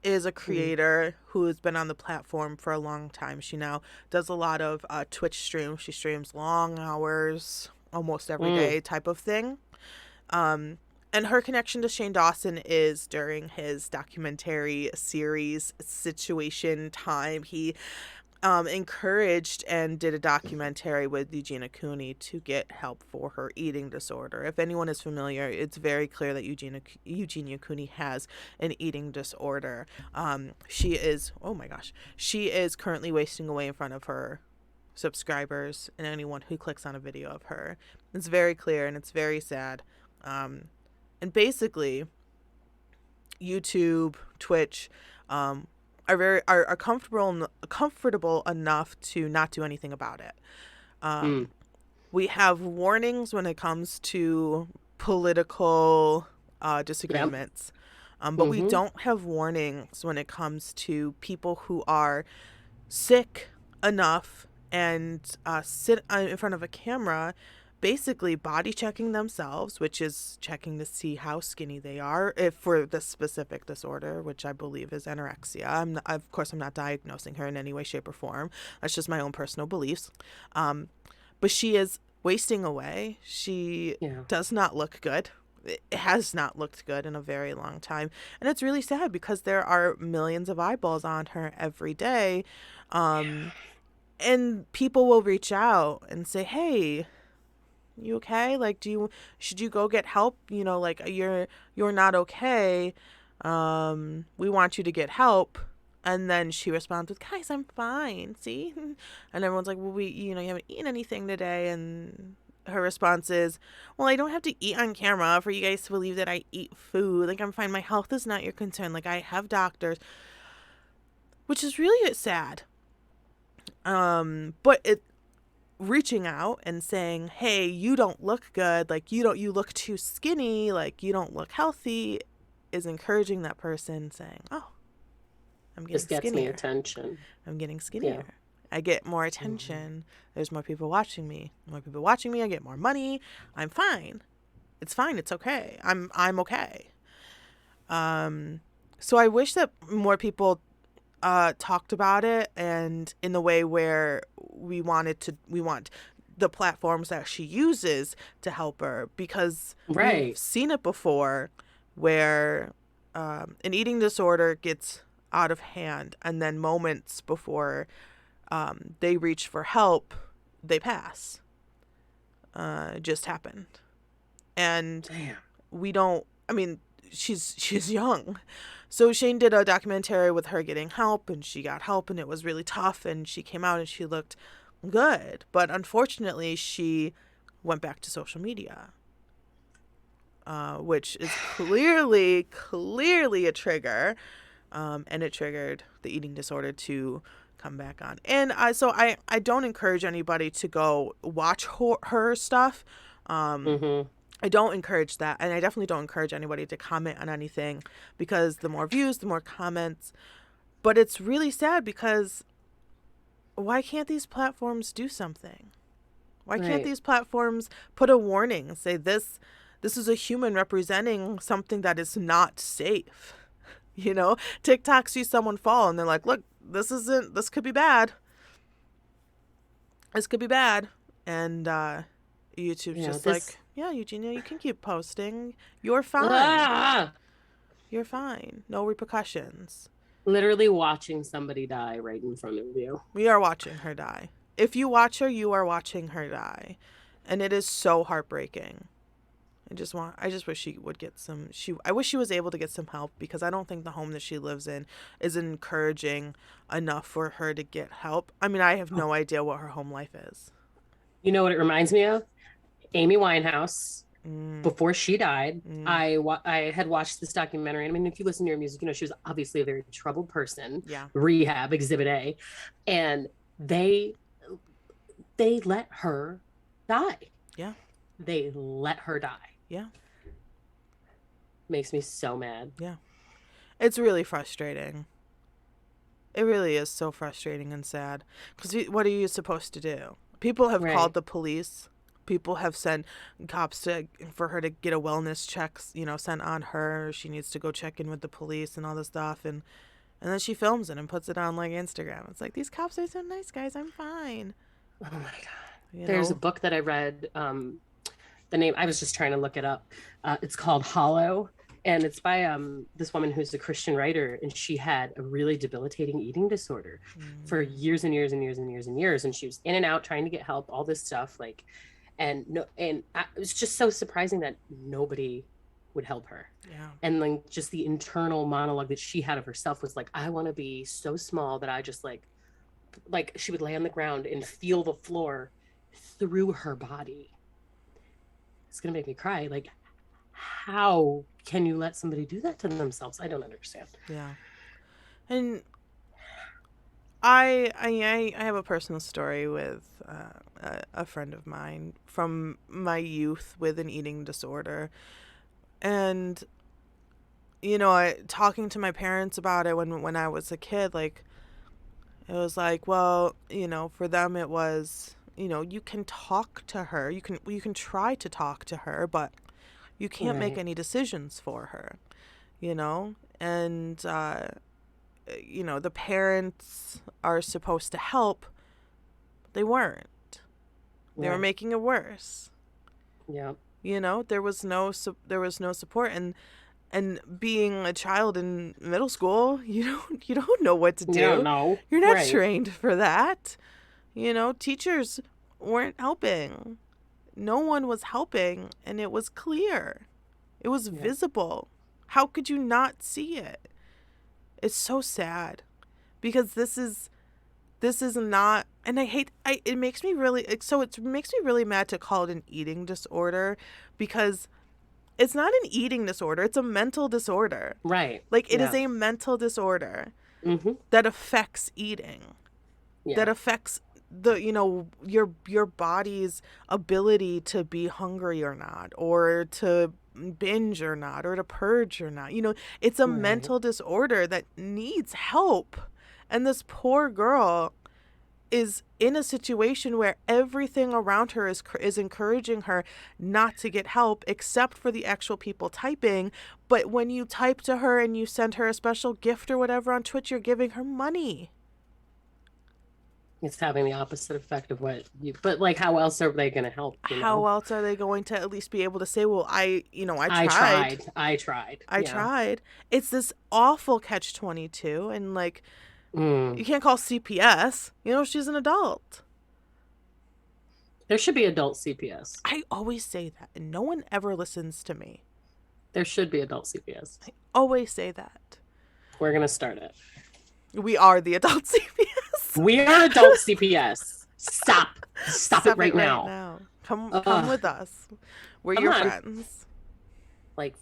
is a creator who has been on the platform for a long time. She now does a lot of Twitch streams. She streams long hours, almost every day type of thing. And her connection to Shane Dawson is during his documentary series Situation Time. He encouraged and did a documentary with Eugenia Cooney to get help for her eating disorder. If anyone is familiar, it's very clear that Eugenia Cooney has an eating disorder. She is currently wasting away in front of her subscribers and anyone who clicks on a video of her. It's very clear and it's very sad. And basically, YouTube, Twitch, are comfortable enough to not do anything about it. We have warnings when it comes to political disagreements, but we don't have warnings when it comes to people who are sick enough and sit in front of a camera, basically body checking themselves, which is checking to see how skinny they are for this specific disorder, which I believe is anorexia. Of course, I'm not diagnosing her in any way, shape, or form. That's just my own personal beliefs. But she is wasting away. She does not look good. It has not looked good in a very long time. And it's really sad because there are millions of eyeballs on her every day. And people will reach out and say, hey, you okay? Like, should you go get help? You know, like you're not okay. We want you to get help. And then she responds with, guys, I'm fine. See? And everyone's like, well, you haven't eaten anything today. And her response is, well, I don't have to eat on camera for you guys to believe that I eat food. Like, I'm fine. My health is not your concern. Like, I have doctors, which is really sad. But reaching out and saying, hey, you don't look good, like you look too skinny, like you don't look healthy, is encouraging that person, saying, oh, I'm getting skinnier. This gets me attention. I'm getting skinnier. I get more attention. There's more people watching me. More people watching me, I get more money. I'm fine. It's fine. It's okay. I'm okay. So I wish that more people talked about it, and in the way where we want the platforms that she uses to help her, because we've seen it before where an eating disorder gets out of hand, and then moments before they reach for help, they pass. It just happened. And we don't, I mean, she's young. So Shane did a documentary with her getting help, and she got help, and it was really tough, and she came out and she looked good. But unfortunately, she went back to social media, which is clearly a trigger, and it triggered the eating disorder to come back on. And I don't encourage anybody to go watch her stuff. I don't encourage that, and I definitely don't encourage anybody to comment on anything, because the more views, the more comments. But it's really sad, because why can't these platforms do something? Why can't these platforms put a warning and say this is a human representing something that is not safe? You know, TikTok sees someone fall and they're like, look, this could be bad. This could be bad. And YouTube's just like, yeah, Eugenia, you can keep posting. You're fine. You're fine. No repercussions. Literally watching somebody die right in front of you. We are watching her die. If you watch her, you are watching her die. And it is so heartbreaking. I just wish she would get I wish she was able to get some help, because I don't think the home that she lives in is encouraging enough for her to get help. I mean, I have no idea what her home life is. You know what it reminds me of? Amy Winehouse. Before she died, I had watched this documentary. I mean, if you listen to her music, you know, she was obviously a very troubled person. Yeah. Rehab, Exhibit A. And they let her die. Yeah. They let her die. Yeah. Makes me so mad. Yeah. It's really frustrating. It really is so frustrating and sad. Because what are you supposed to do? People have called the police. People have sent cops for her to get a wellness check, you know, sent on her. She needs to go check in with the police and all this stuff. And then she films it and puts it on, like, Instagram. It's like, these cops are so nice, guys. I'm fine. Oh, my God. There's a book that I read. The name, I was just trying to look it up. It's called Hollow. And it's by this woman who's a Christian writer. And she had a really debilitating eating disorder for years and years and years and years and years. And she was in and out trying to get help, all this stuff. It was just so surprising that nobody would help her. Yeah. And like just the internal monologue that she had of herself was like, I want to be so small that I just like she would lay on the ground and feel the floor through her body. It's going to make me cry. Like, how can you let somebody do that to themselves? I don't understand. Yeah. And I have a personal story with a friend of mine from my youth with an eating disorder. And, you know, talking to my parents about it when I was a kid, like, it was like, well, you know, for them it was, you know, you can talk to her. You can try to talk to her, but you can't make any decisions for her, you know? And, you know, the parents are supposed to help. They weren't. They were making it worse. Yeah. You know, there was no support, and being a child in middle school, you don't know what to do. You don't know. You're not trained for that. You know, teachers weren't helping. No one was helping, and it was clear. It was visible. How could you not see it? It's so sad, because this is not, and it makes me really mad to call it an eating disorder, because it's not an eating disorder. It's a mental disorder. Right. Like, it is a mental disorder that affects eating, that affects your body's ability to be hungry or not, or to binge or not, or to purge or not. You know, it's a mental disorder that needs help. And this poor girl, is in a situation where everything around her is encouraging her not to get help except for the actual people typing. But when you type to her and you send her a special gift or whatever on Twitch, you're giving her money. It's having the opposite effect of what you, but like, how else are they going to help? How else are they going to at least be able to say, well, I tried. I tried. It's this awful catch-22. And like, Mm. you can't call CPS. She's an adult. There should be adult CPS. I always say that, and no one ever listens to me. There should be adult CPS. I always say that. We're going to start it. We are the adult CPS. We are adult CPS. Stop it right now. Come with us. We're your friends. Like,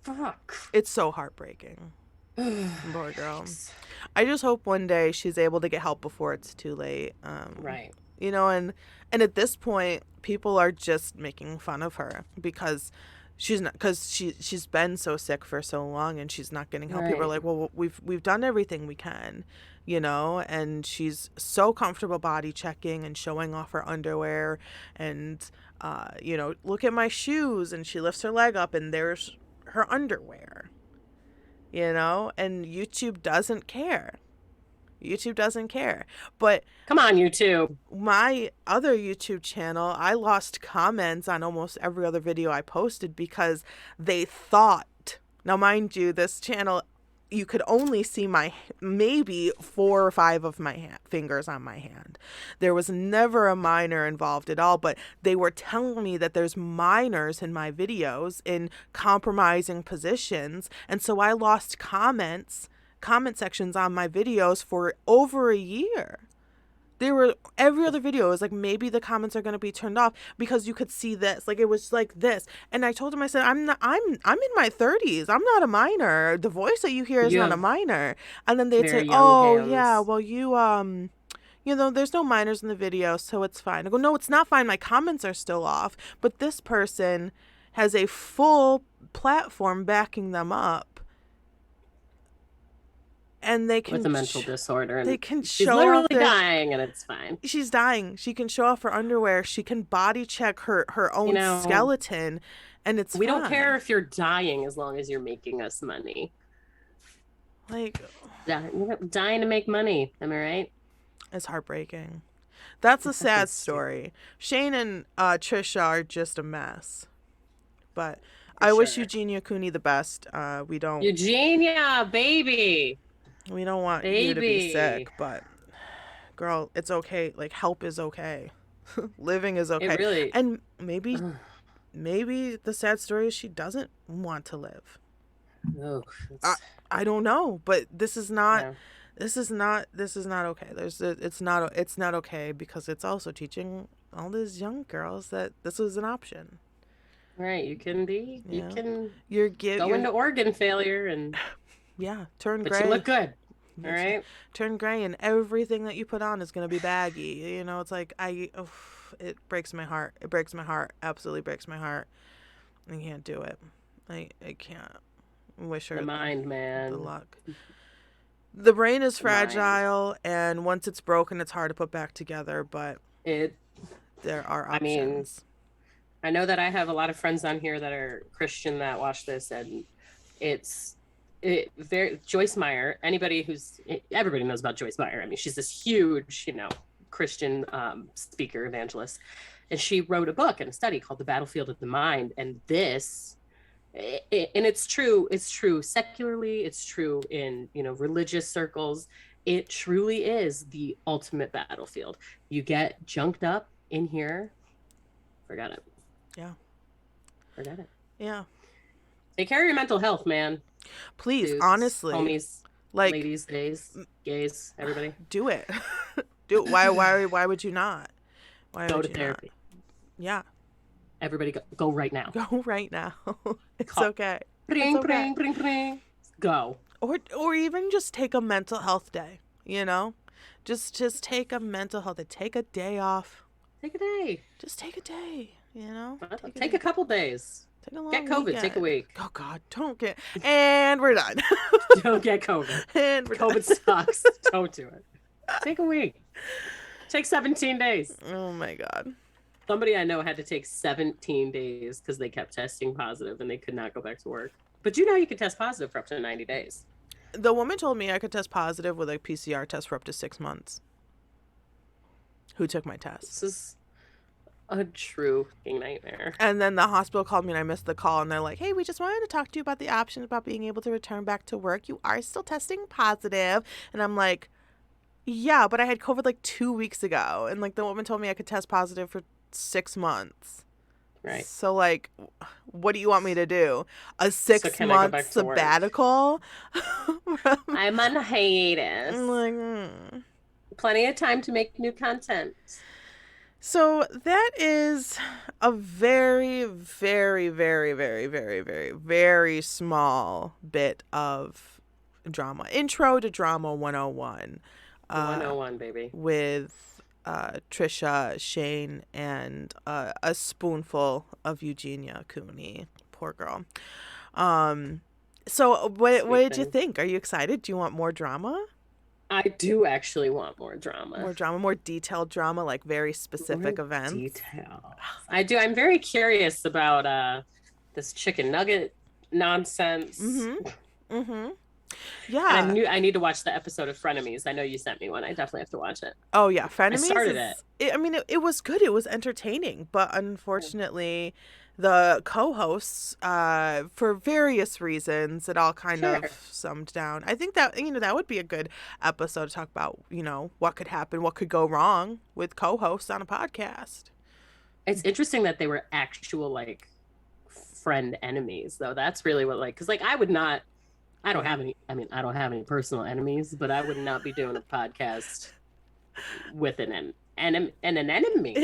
fuck. It's so heartbreaking. Poor girl. I just hope one day she's able to get help before it's too late. Right. And at this point, people are just making fun of her because she's been so sick for so long and she's not getting help. Right. People are like, well, we've done everything we can, and she's so comfortable body checking and showing off her underwear and, look at my shoes, and she lifts her leg up and there's her underwear, and YouTube doesn't care. But come on, YouTube. My other YouTube channel, I lost comments on almost every other video I posted because they thought, now mind you, this channel, you could only see maybe 4 or 5 of my fingers on my hand. There was never a minor involved at all, but they were telling me that there's minors in my videos in compromising positions. And so I lost comment sections on my videos for over a year. Every other video was like, maybe the comments are going to be turned off because you could see this. Like, it was like this. And I told him, I said, I'm in my 30s. I'm not a minor. The voice that you hear is not a minor. And then they'd say, oh, hands. Yeah, well, you there's no minors in the video, so it's fine. I go, no, it's not fine. My comments are still off. But this person has a full platform backing them up. And they can with a mental disorder, and they can she's show literally off dying, and it's fine. She's dying. She can show off her underwear. She can body check her own skeleton, and it's. We don't care if you're dying as long as you're making us money. Like, dying to make money. Am I right? It's heartbreaking. That's a sad story. Shane and Trisha are just a mess, but I wish Eugenia Cooney the best. We don't. Eugenia, baby. We don't want you to be sick, but girl, it's okay. Like, help is okay. Living is okay. It really... And maybe the sad story is she doesn't want to live. Oh, I don't know, but this is not okay. It's not okay because it's also teaching all these young girls that this is an option. Right, you can go into organ failure and turn gray. But you look good. All right. Turn gray, and everything that you put on is going to be baggy. It's like it breaks my heart. It breaks my heart. Absolutely breaks my heart. I can't do it. I can't. I wish her the mind, man. The luck. The brain is fragile, and once it's broken, it's hard to put back together. But there are options. I know that I have a lot of friends on here that are Christian that watch this, and Joyce Meyer. Everybody knows about Joyce Meyer. I mean, she's this huge, Christian speaker, evangelist, and she wrote a book and a study called The Battlefield of the Mind. And and it's true secularly, it's true in religious circles. It truly is the ultimate battlefield. You get junked up in here, forget it. Yeah. Forget it. Yeah. Take care of your mental health, man. Please, dudes, honestly. Homies, like, ladies, gays, everybody. Do it. Do it. Why would you not? Go to therapy. Yeah. Everybody go right now. Go right now. It's okay. Bring. Go. Or even just take a mental health day, Just take a mental health day. Take a day off. Take a day. Just take a day, Take a couple days. Take a long get COVID. weekend. Take a week. Oh God, don't get. And we're done. Don't get COVID. And COVID sucks. Don't do it. Take a week. Takes 17 days. Oh my God. Somebody I know had to take 17 days because they kept testing positive and they could not go back to work. But you can test positive for up to 90 days. The woman told me I could test positive with a PCR test for up to 6 months. Who took my test? This is a true nightmare. And then the hospital called me and I missed the call. And they're like, hey, we just wanted to talk to you about the options about being able to return back to work. You are still testing positive. And I'm like, yeah, but I had COVID like 2 weeks ago. And like the woman told me I could test positive for 6 months. Right. So like, what do you want me to do? A 6 month sabbatical? I'm on hiatus. I'm like, Plenty of time to make new content. So that is a very, very, very, very, very, very, very small bit of drama. Intro to Drama 101. 101, baby. With Trisha, Shane, and a spoonful of Eugenia Cooney. Poor girl. So what did you think? Are you excited? Do you want more drama? I do actually want more drama. More drama, more detailed drama, like very specific events. Detail. I do. I'm very curious about this chicken nugget nonsense. Yeah. And I need to watch the episode of Frenemies. I know you sent me one. I definitely have to watch it. Oh yeah, Frenemies. I started it. It was good. It was entertaining, but unfortunately, the co-hosts, for various reasons, it all kind of summed down. I think that that would be a good episode to talk about. What could happen, what could go wrong with co-hosts on a podcast. It's interesting that they were actual like friend enemies, though. That's really what because I would not. I don't have any personal enemies, but I would not be doing a podcast with an enemy.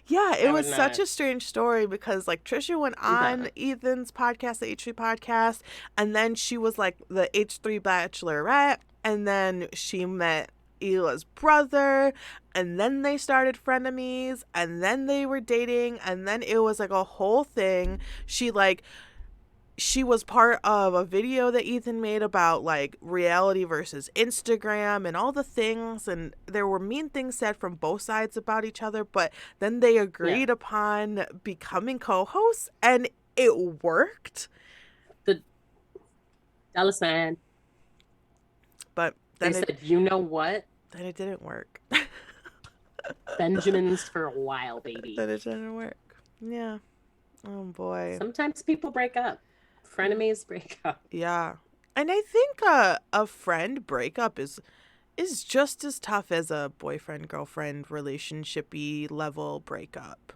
Yeah, it was such a strange story because Trisha went on Ethan's podcast, the H3 podcast, and then she was the H3 Bachelorette, and then she met Hila's brother, and then they started frenemies, and then they were dating, and then it was a whole thing. She was part of a video that Ethan made about reality versus Instagram and all the things, and there were mean things said from both sides about each other, but then they agreed upon becoming co-hosts and it worked. The Dawson. But then they said, you know what? Then it didn't work. Benjamins for a while, baby. Then it didn't work. Yeah. Oh boy. Sometimes people break up. Frenemies break up. Yeah. And I think a friend breakup is just as tough as a boyfriend-girlfriend relationship-y level breakup.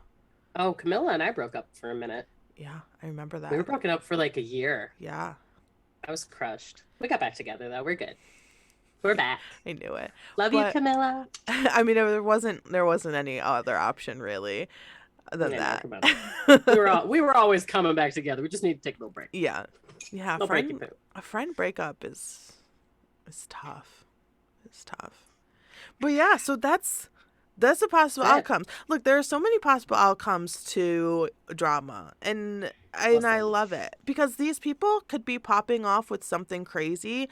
Oh, Camilla and I broke up for a minute. Yeah, I remember that. We were broken up for a year. Yeah. I was crushed. We got back together, though. We're good. We're back. I knew it. Love you, Camilla. I mean, there wasn't any other option, really. Than that. We were always coming back together. We just need to take a little break. Yeah. A friend breakup is tough. It's tough. But yeah, so that's the possible outcomes. Look, there are so many possible outcomes to drama, and I love it because these people could be popping off with something crazy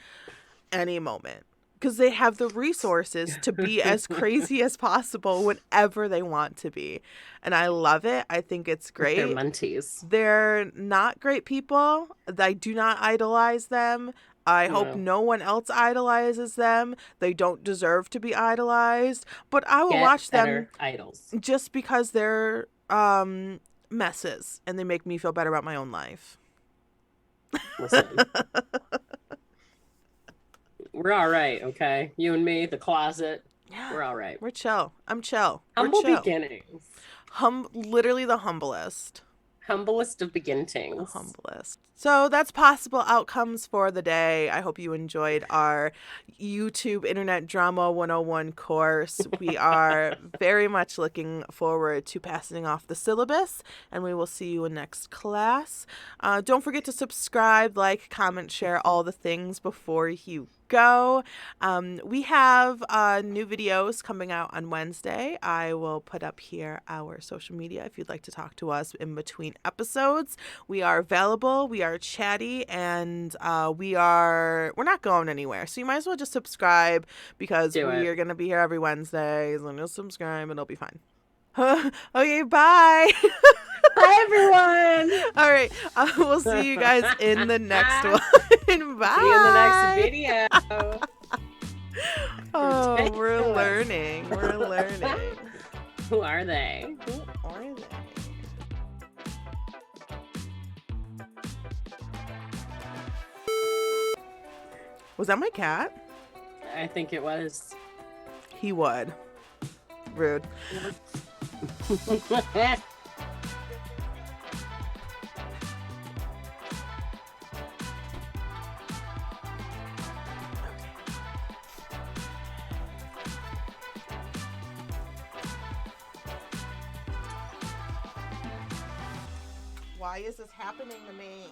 any moment. Because they have the resources to be as crazy as possible whenever they want to be. And I love it. I think it's great. They're munties. They're not great people. I do not idolize them. I hope no one else idolizes them. They don't deserve to be idolized. But I will watch them idols. Just because they're messes. And they make me feel better about my own life. Listen. We're all right, okay? You and me, the closet. Yeah. We're all right. We're chill. I'm chill. Humble beginnings. Literally the humblest. Humblest of beginnings. Humblest. So that's possible outcomes for the day. I hope you enjoyed our YouTube Internet Drama 101 course. We are very much looking forward to passing off the syllabus, and we will see you in next class. Don't forget to subscribe, comment, share, all the things before you go. We have new videos coming out on Wednesday. I will put up here our social media if you'd like to talk to us in between episodes. We are available, we are chatty, and we're not going anywhere. So you might as well just subscribe because we are going to be here every Wednesday. So just subscribe and it'll be fine. Okay, bye. Bye, everyone. All right. We'll see you guys in the next one. Bye. See you in the next video. Oh, we're learning. We're learning. Who are they? Who are they? Was that my cat? I think it was. He would. Rude. Why is this happening to me?